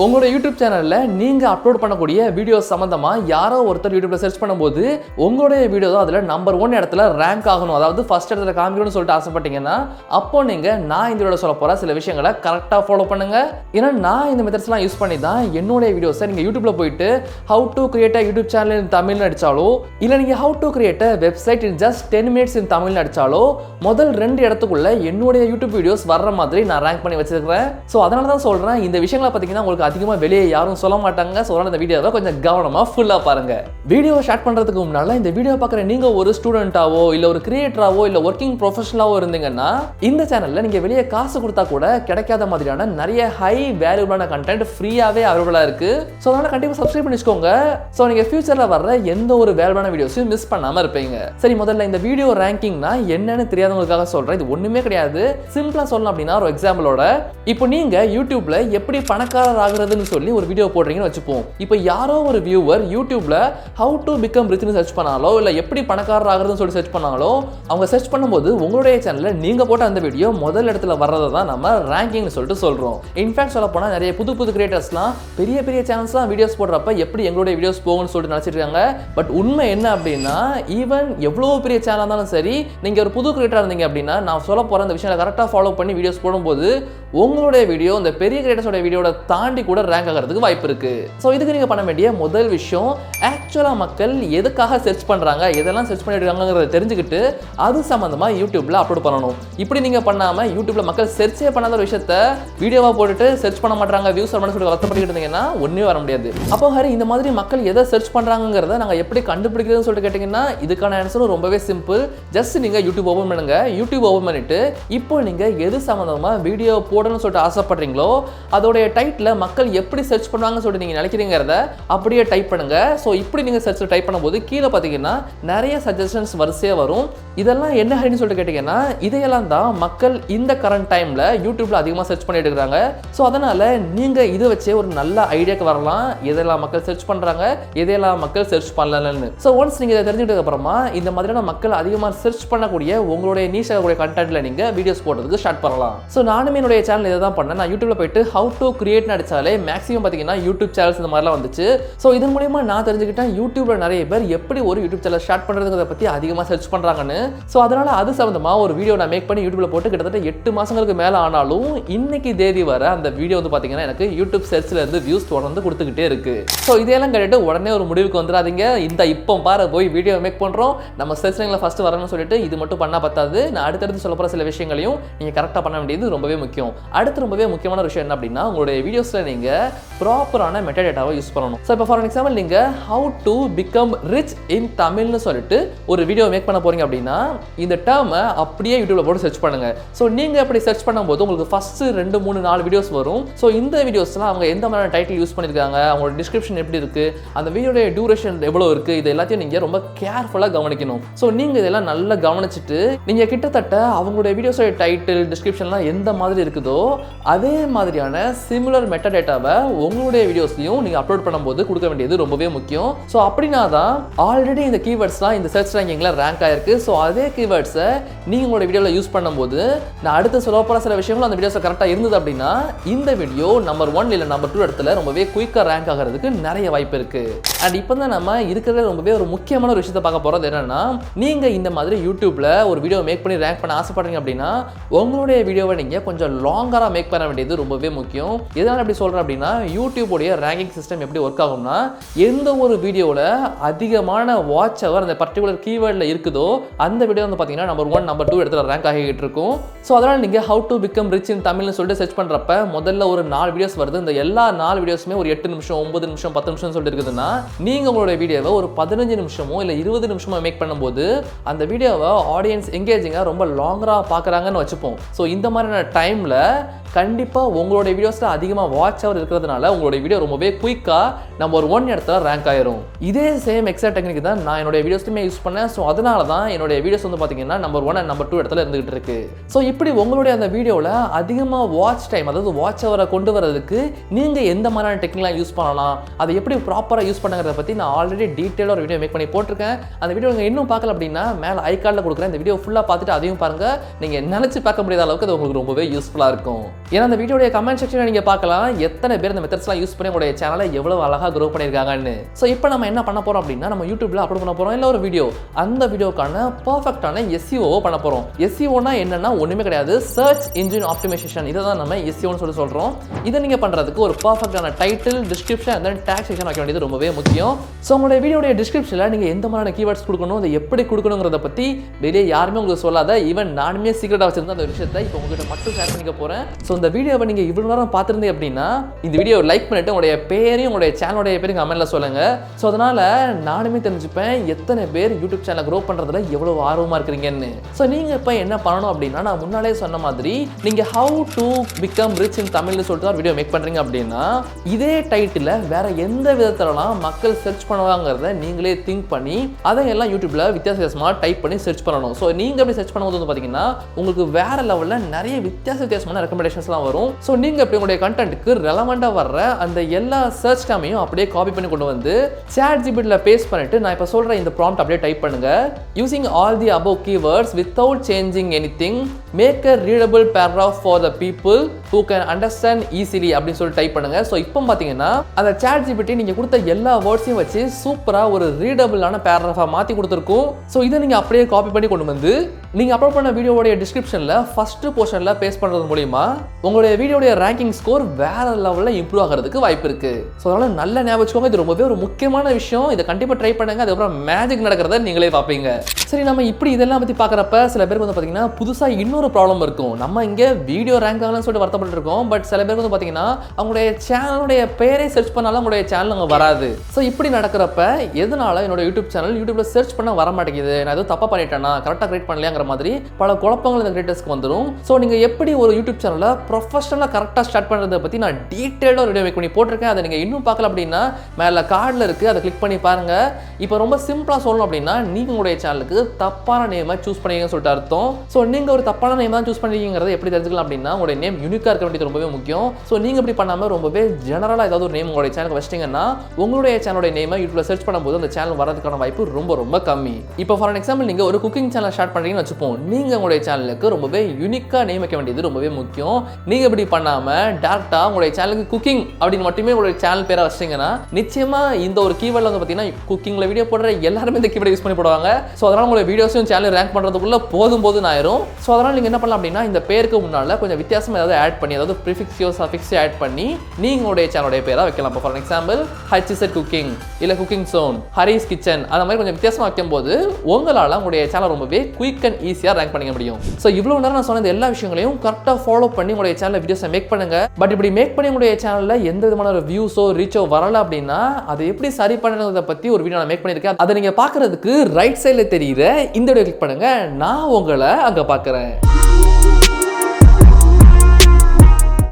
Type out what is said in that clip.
உங்களோட யூடியூப் சேனல்ல நீங்க அப்லோட் பண்ணக்கூடிய வீடியோஸ் சம்பந்தமா யாரோ ஒருத்தர் யூடியூப்ல சர்ச் பண்ணும்போது உங்களுடைய வீடியோ தான் அதுல நம்பர் 1 இடத்துல ரேங்க் ஆகணும், அதாவது ஃபர்ஸ்ட் இடத்துல காமிக்கணும்னு சொல்லிட்டு ஆசைப்பட்டீங்கன்னா அப்போ நீங்க நான் இந்த வீடியோல சொல்ல போற சில விஷயங்களை கரெக்டா ஃபாலோ பண்ணுங்க. ஏன்னா நான் இந்த மெத்தட்ஸ்லாம் யூஸ் பண்ணி தான் என்னோட வீடியோஸை நீங்க யூடியூப்ல போயிட்டு how to create a YouTube channel இன் தமிழ்னு அடிச்சாலோ இல்ல நீங்க how to create a website in just 10 minutes இன் தமிழ்னு அடிச்சாலோ முதல் 2 இடத்துக்குள்ள என்னோட யூடியூப் வீடியோஸ் வர்ற மாதிரி நான் ரேங்க் பண்ணி வச்சிருக்கேன். ஸோ அதனால தான் சொல்றேன், இந்த விஷயங்களை பார்த்தீங்கன்னா உங்களுக்கு அதிகமாக வெளியே யாரும் சொல்ல மாட்டாங்க. ஸோ அதனால இந்த வீடியோவை கொஞ்சம் கவனமாக ஃபுல்லாக பாருங்க. வீடியோ ஸ்டார்ட் பண்ணுறதுக்கு முன்னால் இந்த வீடியோ பார்க்குற நீங்கள் ஒரு ஸ்டூடெண்ட்டாவோ இல்லை ஒரு கிரியேட்டராவோ இல்லை ஒர்க்கிங் ப்ரொஃபஷனலாவோ இருந்தீங்கன்னா இந்த சேனலில் நீங்கள் வெளியே காசு கொடுத்தா கூட கிடைக்காத மாதிரியான நிறைய ஹை வேல்யூபிளான கண்டென்ட் ஃப்ரீயாகவே அவைலபிளாக இருக்குது. ஸோ அதனால் கண்டிப்பாக சப்ஸ்கிரைப் பண்ணி வச்சுக்கோங்க. ஸோ நீங்கள் ஃபியூச்சரில் வர்ற எந்த ஒரு வேல்யூபிளான வீடியோஸையும் மிஸ் பண்ணாமல் இருப்பீங்க. சரி, முதல்ல இந்த வீடியோ ரேங்கிங்னா என்னன்னு தெரியாதவங்களுக்காக சொல்கிறேன். இது ஒன்றுமே கிடையாது. சிம்பிளாக சொல்லணும் அப்படின்னா ஒரு எக்ஸாம்பிளோட, இப்போ நீங்கள் யூடியூப்ல எப்படி பணக்காரர் ஆகுறதுன்னு சொல்லி ஒரு வீடியோ போடுறீங்கன்னு வச்சுப்போம். இப்போ யாரோ ஒரு வியூவர் யூடியூப்ல ஹவு டு பிகம் ரிச்னு சர்ச் பண்ணாலோ இல்லை எப்படி பணக்காரர் ஆகுறதுன்னு சொல்லி சர்ச் பண்ணாலோ அவங்க சர்ச் பண்ணும்போது உங்களுடைய சேனலில் நீங்கள் போட்ட அந்த வீடியோ முதல் இடத்துல வர்றதை தான் நம்ம ரேங்கிங்னு சொல்லிட்டு சொல்கிறோம். இன்ஃபேக்ட் சொல்ல போனால் நிறைய புது புது கிரியேட்டர்ஸ்லாம் பெரிய பெரிய சேனல்ஸ்லாம் வீடியோஸ் போடுறப்ப எப்படி எங்களுடைய வீடியோஸ் போகும்னு சொல்லிட்டு நினச்சிட்டு இருக்காங்க. பட் உண்மை என்ன அப்படின்னா, ஈவன் எவ்வளோ பெரிய சேனலாக இருந்தாலும் சரி, நீங்கள் ஒரு புது கிரியேட்டராக இருந்தீங்க அப்படின்னா நான் சொல்ல போகிற அந்த விஷயத்தை கரெக்டாக ஃபாலோ பண்ணி வீடியோஸ் போடும்போது உங்களுடைய வீடியோ இந்த பெரிய கிரியேட்டர்ஸோட வீடியோட தாண்டி கூட ரேங்க் ஆகிறதுக்கு வாய்ப்பு இருக்கு. ஸோ இதுக்கு நீங்கள் பண்ண வேண்டிய முதல் விஷயம், ஆக்சுவலாக மக்கள் எதுக்காக சர்ச் பண்ணுறாங்க, எதெல்லாம் சர்ச் பண்ணிட்டு இருக்காங்கிறத தெரிஞ்சுக்கிட்டு அது சம்மந்தமாக யூடியூப்ல அப்லோட் பண்ணணும். இப்படி நீங்கள் பண்ணாமல் யூடியூப்ல மக்கள் சர்ச்சே பண்ணாத ஒரு விஷயத்த வீடியோவாக போட்டுட்டு சர்ச் பண்ண மாட்டாங்க, வியூஸ் வரணும்னு சொல்லி வருத்தப்பட்டு இருந்தீங்கன்னா ஒன்றுமே வர முடியாது. அப்போ ஹரி, இந்த மாதிரி மக்கள் எதை சர்ச் பண்ணுறாங்கிறத நாங்கள் எப்படி கண்டுபிடிக்கிறதுன்னு சொல்லிட்டு கேட்டிங்கன்னா இதுக்கான ஆன்சரும் ரொம்பவே சிம்பிள். ஜஸ்ட் நீங்கள் யூடியூப் ஓப்பன் பண்ணுங்க. யூடியூப் ஓப்பன் பண்ணிட்டு இப்போ நீங்கள் எது சம்மந்தமாக வீடியோ போடணும்னு சொல்லிட்டு ஆசைப்படுறீங்களோ அதோடைய டைட்டில் மக்கள் எப்படி சர்ச் பண்ணுவாங்கன்னு சொல்லிட்டு நீங்கள் நினைக்கிறீங்கிறத அப்படியே டைப் பண்ணுங்க. ஸோ இப்படி நீங்கள் சர்ச்சில் டைப் பண்ணும்போது கீழே பார்த்தீங்கன்னா நிறைய சஜஷன்ஸ் வரிசையாக வரும். இதெல்லாம் என்ன ஹரின்னு சொல்லிட்டு கேட்டிங்கன்னா இதையெல்லாம் தான் மக்கள் இந்த கரண்ட் டைமில் யூடியூப்ல அதிகமாக சர்ச் பண்ணிட்டு இருக்காங்க. ஸோ அதனால் நீங்கள் இதை வச்சே ஒரு நல்ல ஐடியாக்கு வரலாம், எதெல்லாம் மக்கள் சர்ச் பண்ணுறாங்க, எதையெல்லாம் மக்கள் சர்ச் பண்ணலன்னு. ஸோ ஒன்ஸ் நீங்கள் இதை தெரிஞ்சுக்கிட்டதுக்கு அப்புறமா இந்த மாதிரியான மக்கள் அதிகமாக சர்ச் பண்ணக்கூடிய உங்களுடைய நீஷ் ஆகக்கூடிய கண்டென்ட்ல நீங்கள் வீடியோஸ் போடுறதுக்கு ஸ்டார்ட் பண்ணலாம். ஸோ நானுமே என்னுடைய சேனல் இதை தான் பண்ணேன். நான் யூடியூப்ல போயிட்டு ஹவு டு கிரியேட் அடிச்சாலே மேக்ஸிமம் பார்த்தீங்கன்னா யூடியூப் சேனல்ஸ் இந்த மாதிரிலாம் வந்துச்சு. ஸோ இதன் மூலியமா நான் தெரிஞ்சுக்கிட்டேன் யூடியூப்ல நிறைய பேர் எப்படி ஒரு யூடியூப் சேனல் ஸ்டார்ட் பண்ணுறதுங்கிறத பற்றி அதிகமாக சர்ச் பண்ணுறாங்கன்னு. ஸோ அதனால அது சம்மந்தமாக ஒரு வீடியோ நான் மேக் பண்ணி யூடியூப்ல போட்டு கிட்டத்தட்ட 8 மாதங்களுக்கு மேலே ஆனாலும் இன்னைக்கு தேதி வர அந்த வீடியோ வந்து பார்த்தீங்கன்னா எனக்கு யூடியூப் சர்ச்ல இருந்து வியூஸ் தொடர்ந்து கொடுத்துக்கிட்டே இருக்கு. ஸோ இதெல்லாம் கேட்டுட்டு உடனே ஒரு முடிவுக்கு வந்துடாதீங்க. இந்த இப்போ பாரு போய் வீடியோ மேக் பண்ணுறோம், நம்ம சர்ச் லிங்க்ல ஃபர்ஸ்ட் வரணும்னு சொல்லிட்டு இது மட்டும் பண்ணா பத்தாது. நான் அடுத்தடுத்து சொல்ல போகிற சில விஷயங்களையும் நீங்கள் கரெக்டாக பண்ண வேண்டியது ரொம்பவே முக்கியம். அடுத்து ரொம்பவே முக்கியமான விஷயம் என்ன அப்படின்னா, உங்களுடைய வீடியோஸில் நீங்கள் ப்ராப்பரான மெட்டாடேட்டாவை யூஸ் பண்ணணும். ஸோ இப்போ ஃபார் எக்ஸாம்பிள் நீங்கள் how to become rich in தமிழ்னு சொல்லிட்டு ஒரு வீடியோ மேக் பண்ண போறீங்க அப்படின்னா இந்த டேர்மை அப்படியே யூடியூப்ல போட்டு சர்ச் பண்ணுங்க. ஸோ நீங்கள் அப்படி சர்ச் பண்ணும்போது உங்களுக்கு ஃபர்ஸ்ட் 2, 3, 4 வீடியோஸ் வரும். ஸோ இந்த வீடியோஸ்லாம் அவங்க எந்த மாதிரியான டைட்டில் யூஸ் பண்ணியிருக்காங்க, அவங்களோட டிஸ்கிரிப்ஷன் எப்படி இருக்கு, அந்த வீடியோட டியூரேஷன் எவ்வளோ இருக்கு, இது எல்லாத்தையும் நீங்கள் ரொம்ப கேர்ஃபுல்லாக கவனிக்கணும். ஸோ நீங்கள் இதெல்லாம் நல்லா கவனிச்சுட்டு நீங்கள் கிட்டத்தட்ட அவங்களுடைய வீடியோஸோட டைட்டில் டிஸ்கிரிப்ஷன்லாம் எந்த மாதிரி இருக்குதோ அதே மாதிரியான சிமிலர் மெட்டாடேட்டாவை உங்களுடைய வீடியோஸ்லையும் நீங்கள் அப்லோட் பண்ணும்போது கொடுக்க வேண்டியது ரொம்பவே முக்கியம். ஸோ அப்படின்னா தான் ஆல்ரெடி இந்த கீவேர்ட்ஸ்லாம் இந்த சர்ச் ரேங்கிங்கில் ரேங்க் ஆயிருக்கு. ஸோ அதே கீவேர்ட்ஸை நீங்கள் உங்களோட வீடியோவில் யூஸ் பண்ணும்போது நான் அடுத்து சொல்ல போகிற சில விஷயங்களும் அந்த வீடியோஸை கரெக்டாக இருந்தது அப்படின்னா இந்த வீடியோ நம்பர் 1 இல்லை நம்பர் 2 இடத்துல ரொம்பவே குயிக்காக ரேங்க் ஆகிறதுக்கு நிறைய வாய்ப்பு இருக்கு. அண்ட் இப்போ தான் நம்ம இருக்கிறத ரொம்பவே ஒரு முக்கியமான ஒரு விஷயத்தை பார்க்க போகிறது என்னன்னா, நீங்கள் இந்த மாதிரி யூடியூப்ல ஒரு வீடியோ மேக் பண்ணி ரேங்க் பண்ண ஆசைப்படுறீங்க அப்படின்னா உங்களுடைய வீடியோவை நீங்கள் கொஞ்சம் லாங்கராக மேக் பண்ண வேண்டியது ரொம்பவே முக்கியம். எதனால் எப்படி சொல்கிறேன் அப்படின்னா, யூடியூபோடைய ரேங்கிங் சிஸ்டம் எப்படி ஒர்க் ஆகும்னா, எந்த ஒரு வீடியோவில் அதிகமான வாட்ச் அவர் அந்த பர்டிகுலர் கீவேர்டில் இருக்குதோ அந்த வீடியோ வந்து பார்த்தீங்கன்னா நம்பர் 1, நம்பர் 2 இடத்துல ரேங்க் ஆகிட்டு இருக்கும். ஸோ அதனால் நீங்கள் how to become rich in தமிழ்னு சொல்லிட்டு சர்ச் பண்ணுறப்ப முதல்ல ஒரு 4 வீடியோஸ் வருது. இந்த எல்லா 4 வீடியோஸுமே ஒரு 8 நிமிஷம், 9 நிமிஷம், 10 நிமிஷம் சொல்லிட்டு இருக்குதுன்னா நீங்கள் உங்களோட வீடியோவை ஒரு 15 நிமிஷமோ இல்லை 20 நிமிஷமோ மேக் பண்ணும்போது அந்த வீடியோவை ஆடியன்ஸ் எங்கேஜிங்காக ரொம்ப லாங்கராக பார்க்குறாங்கன்னு வச்சுப்போம். ஸோ இந்த மாதிரியான டைமில் கண்டிப்பாக உங்களுடைய வீடியோஸில் அதிகமாக வாட்ச் அவர் இருக்கிறதுனால உங்களுடைய வீடியோ ரொம்பவே குயிக்காக நம்பர் 1 இடத்துல ரேங்க் ஆயிரும். இதே சேம் எக்ஸாக்ட் டெக்னிக் தான் நான் என்னுடைய வீடியோஸ்லையுமே யூஸ் பண்ணேன். ஸோ அதனால தான் என்னுடைய வீடியோஸ் வந்து பார்த்தீங்கன்னா நம்பர் 1 அண்ட் நம்பர் 2 இடத்துல இருந்துகிட்டு இருக்கு. ஸோ இப்படி உங்களுடைய அந்த வீடியோவில் அதிகமாக வாட்ச் டைம், அதாவது வாட்ச் அவரை கொண்டு வரதுக்கு நீங்கள் எந்த மாதிரியான டெக்னிக்லாம் யூஸ் பண்ணலாம், அதை எப்படி ப்ராப்பராக யூஸ் பண்ணுறத பற்றி நான் ஆல்ரெடி டீட்டெயிலாக ஒரு வீடியோ மேக் பண்ணி போட்டிருக்கேன். அந்த வீடியோ நீங்கள் இன்னும் பார்க்கல அப்படின்னா மேலே ஐகார்டில் கொடுக்குறேன். இந்த வீடியோ ஃபுல்லாக பார்த்துட்டு அதையும் பாருங்கள். நீங்கள் நினச்சி பார்க்க முடியாத அளவுக்கு அது உங்களுக்கு ரொம்பவே யூஸ்ஃபுல்லாக இருக்கும். ஏன்னா அந்த வீடியோடைய கமெண்ட் செக்ஷனில் நீங்கள் பார்க்கலாம் எத்தனை பேர் இந்த மெத்தட்ஸ்லாம் யூஸ் பண்ணி உங்களுடைய சேனலை எவ்வளவு அழகாக க்ரோ பண்ணியிருக்காங்கன்னு. ஸோ இப்போ நம்ம என்ன பண்ண போகிறோம் அப்படின்னா, நம்ம யூடியூப்ல அப்லோட் பண்ண போகிறோம் இல்லை ஒரு வீடியோ, அந்த வீடியோக்கான பர்ஃபெக்டான SEO பண்ண போகிறோம். SEOனா என்னன்னா ஒன்றுமே கிடையாது, சர்ச் இன்ஜின் ஆப்டிமைசேஷன். இதை தான் நம்ம SEOன்னு சொல்கிறோம். இதை நீங்கள் பண்ணுறதுக்கு ஒரு பர்ஃபெக்டான title, description and then take section வைக்க வேண்டியது ரொம்பவே முக்கியம். ஸோ உங்களுடைய வீடியோடைய டிஸ்கிரிப்ஷனில் நீங்கள் எந்த மாதிரியான கீவேர்ட்ஸ் கொடுக்கணும், அதை எப்படி கொடுக்கணுங்கிறத பற்றி வெளியே யாருமே உங்களுக்கு சொல்லாத, ஈவன் நானுமே சீக்கிரட்டாக வச்சிருந்த அந்த விஷயத்தை இப்போ உங்ககிட்ட மட்டும் ஷேர் பண்ணிக்க போகிறேன். ஸோ இந்த வீடியோவை நீங்கள் இவ்வளோ நேரம் பார்த்துருந்தீங்க அப்படின்னா இந்த வீடியோ லைக் பண்ணிட்டு உங்களுடைய பேரையும் உங்களுடைய சேனலுடைய பேரையும் கமெண்ட்ல சொல்லுங்க. ஸோ அதனால நானுமே தெரிஞ்சுப்பேன் எத்தனை பேர் யூடியூப் சேனலை க்ரோ பண்ணுறதுல எவ்வளோ ஆர்வமாக இருக்கிறீங்கன்னு. ஸோ நீங்கள் இப்போ என்ன பண்ணணும் அப்படின்னா, நான் முன்னாலே சொன்ன மாதிரி நீங்கள் how to become rich in தமிழ்னு சொல்லிட்டு வீடியோ மேக் பண்ணுறீங்க அப்படின்னா, இதே டைட்டில் வேற எந்த விதத்துலலாம் மக்கள் சர்ச் பண்ணுவாங்கிறத நீங்களே திங்க் பண்ணி அதையெல்லாம் யூடியூப்ல வித்தியாசமாக டைப் பண்ணி சர்ச் பண்ணணும். ஸோ நீங்கள் அப்படி சர்ச் பண்ணும்போது வந்து பார்த்தீங்கன்னா உங்களுக்கு வேற லெவலில் நிறைய வித்தியாசமான ரெக்கமெண்டேஷன்ஸ்லாம் வரும். ஸோ நீங்கள் அப்படி உங்களுடைய கண்டென்ட்டுக்கு ரெலவெண்ட்டாக வர்ற அந்த எல்லா சர்ச் டேமையும் அப்படியே காப்பி பண்ணி கொண்டு வந்து ChatGPTல பேஸ்ட் பண்ணிட்டு நான் இப்போ சொல்கிற இந்த ப்ராம்ப்ட் அப்படியே டைப் பண்ணுங்க. Using all the above keywords without changing anything, make a readable paragraph for the people who can understand easily அப்படின்னு சொல்லி டைப் பண்ணுங்க. ஸோ இப்போ பார்த்தீங்கன்னா அந்த ChatGPT நீங்கள் கொடுத்த எல்லா வேர்ட்ஸையும் வச்சு சூப்பராக ஒரு ரீடபிளான பேராகிராஃபாக மாற்றி கொடுத்துருக்கும். ஸோ இதை நீங்கள் அப்படியே காப்பி பண்ணி கொண்டு வந்து நீங்கள் அப்லோட் பண்ண வீடியோடைய டிஸ்கிரிப்ஷனில் ஃபர்ஸ்ட் போர்ஷனில் பேஸ்ட் பண்ணுறது மூலிமா உங்களுடைய வீடியோடைய ரேங்கிங் ஸ்கோர் வேற லெவலில் இம்ப்ரூவ் ஆகிறதுக்கு வாய்ப்பு இருக்கு. ஸோ அதனால நல்ல ஞாபகம் வச்சுக்கோங்க, இது ரொம்பவே ஒரு முக்கியமான விஷயம். இதை கண்டிப்பாக ட்ரை பண்ணுங்க, அதுக்கப்புறம் மேஜிக் நடக்கிறத நீங்களே பார்ப்பீங்க. சரி, நம்ம இப்படி இதெல்லாம் பற்றி பார்க்குறப்ப சில பேருக்கு வந்து பார்த்தீங்கன்னா புதுசாக இன்னொரு ப்ராப்ளம் இருக்கும். நம்ம இங்கே வீடியோ ரேங்க் ஆகலன்னு சொல்லிட்டு வருத்தப்பட்டு இருக்கோம். பட் சில பேருக்கு வந்து பார்த்தீங்கன்னா அவங்களுடைய சேனலுடைய பேரை சர்ச் பண்ணாலும் உங்களுடைய சேனல் அங்கே வராது. ஸோ இப்படி நடக்கிறப்ப எதனால என்னோட யூடியூப் சேனல் யூடியூப்ல சர்ச் பண்ண வர மாட்டேங்குது, நான் எதுவும் தப்பாக பண்ணிட்டேன்னா, கரெக்டாக கிரியேட் பண்ணலையாங்கிற மாதிரி பல குழப்பங்கள் இந்த கிரியேட்டர்ஸ்க்கு வந்துடும். ஸோ நீங்கள் எப்படி ஒரு யூடியூப் சேனலை ப்ரொஃபஷனலாக கரெக்டாக ஸ்டார்ட் பண்ணுறதை பற்றி நான் டீட்டெயிலாக வீடியோ மேக் பண்ணி போட்டிருக்கேன். அதை நீங்கள் இன்னும் பார்க்கல அப்படின்னா மேலே கார்டில் இருக்குது, அதை கிளிக் பண்ணி பாருங்க. இப்போ ரொம்ப சிம்பிளாக சொல்லணும் அப்படின்னா, நீங்கள் உங்களுடைய சேனலுக்கு தப்பான நேமை சூஸ் பண்ணீங்கன்னு சொல்லிட்டு அர்த்தம். ஸோ நீங்கள் ஒரு தப்பான நேம் தான் சூஸ் பண்ணிக்கிறத எப்படி தெரிஞ்சுக்கலாம் அப்படின்னா, உங்களுடைய நேம் யூனிக்காக இருக்க வேண்டியது ரொம்பவே முக்கியம். ஸோ நீங்கள் இப்படி பண்ணாமல் ரொம்பவே ஜெனரலாக ஏதாவது ஒரு நேம் உங்களுடைய சேனலுக்கு வச்சிட்டிங்கன்னா உங்களுடைய சேனலுடைய நேமை யூடியூப்ல சர்ச் பண்ணும்போது அந்த சேனல் வரதுக்கான வாய்ப்பு ரொம்ப ரொம்ப கம்மி. இப்போ ஃபார் எக்ஸாம்பிள் நீங்கள் ஒரு குக்கிங் சேனல் ஸ்டார்ட் பண்ணுறீங்கன்னு வச்சுப்போம். நீங்கள் உங்களுடைய சேனலுக்கு ரொம்பவே யூனிக்காக நேம் வைக்க வேண்டியது ரொம்பவே முக்கியம். நீங்கள் இப்படி பண்ணாமல் டேரக்டாக உங்களுடைய சேனலுக்கு குக்கிங் அப்படின்னு மட்டுமே உங்களுடைய சேனல் பேரை வச்சிட்டிங்கன்னா நிச்சயமாக இந்த ஒரு கீவேர்டில் வந்து பார்த்தீங்கன்னா குக்கிங்கில் வீடியோ போடுற எல்லாருமே இந்த கீவேர்டை யூஸ் பண்ணி போடுவாங்க. ஸோ அதனால் உங்களுடைய வீடியோஸும் சேனல் ரேங்க் பண்ணுறதுக்குள்ள போதும் ஆயிரும். ஸோ அதனால் நீங்கள் என்ன பண்ணலாம் அப்படின்னா, இந்த பேருக்கு முன்னால் கொஞ்சம் வித்தியாசம் ஏதாவது ஆட் பண்ணி, அதாவது ப்ரிஃபிக்ஸியோ சஃபிக்ஸியோ ஆட் பண்ணி நீங்கள் உங்களுடைய சேனலுடைய பேராக வைக்கலாம். இப்போ ஃபார் எக்ஸாம்பிள் HZ குக்கிங் இல்லை குக்கிங் சோன், ஹரிஸ் கிச்சன், அந்த மாதிரி கொஞ்சம் வித்தியாசமாக வைக்கும்போது உங்களால் உங்களுடைய சேனல் ரொம்பவே குயிக் அண்ட் ஈஸியாக ரேங்க் பண்ணிக்க முடியும். ஸோ இவ்வளோ நேரம் நான் சொன்ன எல்லா விஷயங்களையும் கரெக்டாக ஃபாலோ பண்ணி உங்களுடைய சேனலில் வீடியோஸை மேக் பண்ணுங்க. பட் இப்படி மேக் பண்ணி உங்களுடைய சேனலில் எந்த விதமான ஒரு வியூஸோ ரீச்சோ வரல அப்படின்னா அதை எப்படி சரி பண்ணுறதை பற்றி ஒரு வீடியோ நான் மேக் பண்ணியிருக்கேன். அதை நீங்கள் பார்க்குறதுக்கு ரைட் சைடில் தெரியுற இந்த வீடியோ கிளிக் பண்ணுங்க. நான் உங்களை அங்கே பார்க்குறேன்.